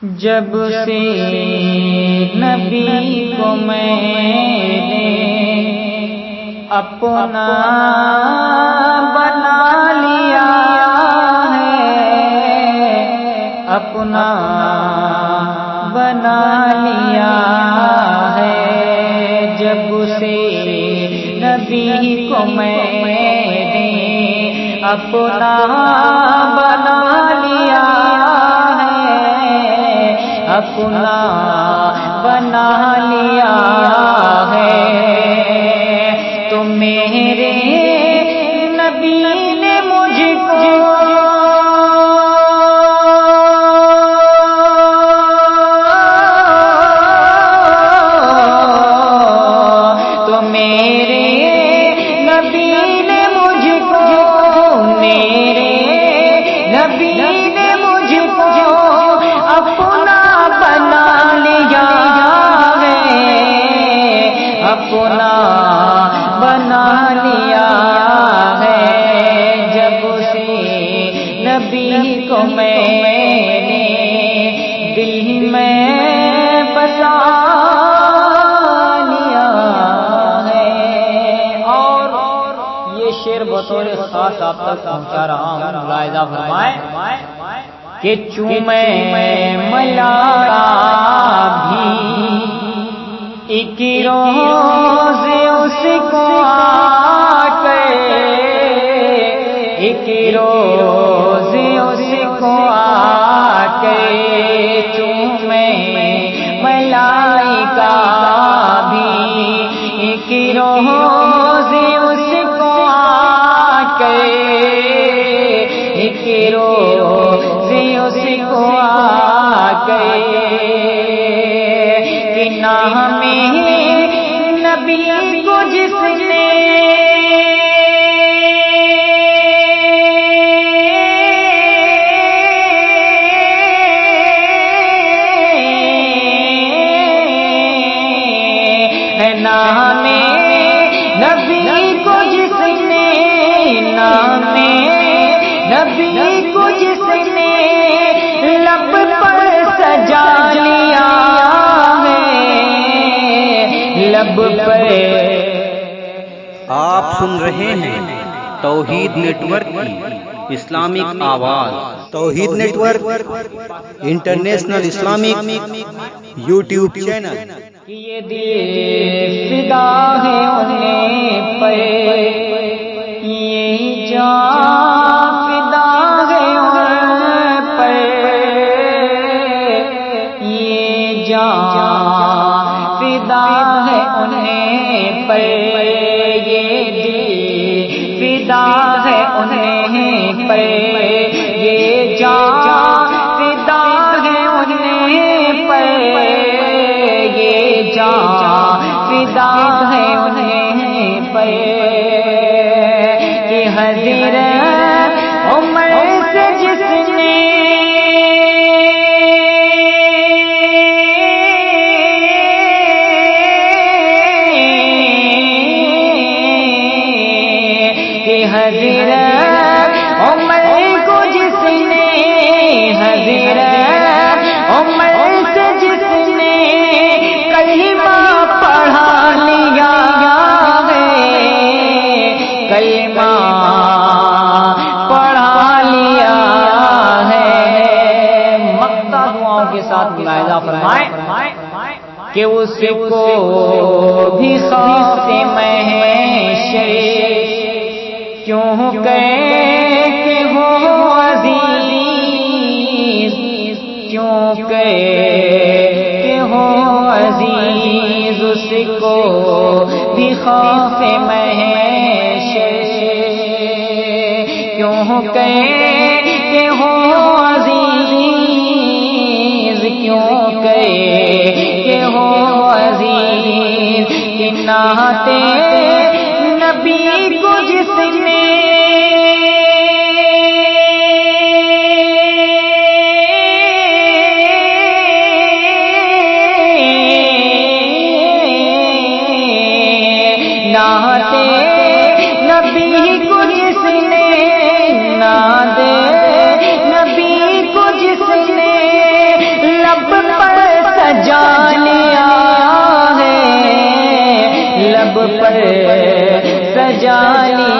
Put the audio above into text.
جب سے نبی کو میں نے اپنا بنا لیا ہے، اپنا بنا لیا ہے، جب سے نبی کو میں نے اپنا بنا لیا ہے، اپنا بنا لیا ہے، تو میرے نبی نے مجھ کو اپنا بنا لیا ہے، جب سے نبی کو میں نے دل میں بسا لیا ہے۔ اور یہ شعر بطور خاص آپ تک پہنچا رہا ہوں، ملاحظہ فرمائیں کہ چومے ملارا بھی ایک روز اس کو آ کے، ایک روز اس کو آ کے چومے ملائکہ بھی، ایک روز اس کو آ کے، ایک روز اس کو آ کے، کہ نام نبی کو جس نے نام نبی کو جس نے، نام نبی کو جس نے لب پر سجا لیا ہے، لب پر۔ آپ سن رہے ہیں توحید نیٹ ورک کی اسلامک آواز۔ Tauheed network international Islamic YouTube channel. یہ دل فدا ہے انہیں پر، یہ جان فدا ہے ان پر، یہ جان فدا ہے انہیں پر، یہ دل فدا ہے انہیں پر، یہ جان فدا ہے انہیں پر، یہ جان فدا ہے انہیں پر، کہ حضرت عمر سے جس نے حضرت عمر کو جس نے، حضرت عمر سے جس نے کلمہ پڑھا لیا ہے، کلمہ پڑھا لیا ہے، مقطع دعاؤں کے ساتھ ملاحظہ فرمائیں کہ اس کو بھی خوف محشر کیوں کہ ہو عزیز، کیوں کہ ہو عزیز، اس کو بھی خوف محشر کیوں کہ ہو عزیز، کیوں کہ ہو عزیز، کہ ناتے نبی کو جس نے ناتے نبی کو جس نے، ناتے نبی کو جس نے لب سجا لیا ہے، لب پر سجا لیا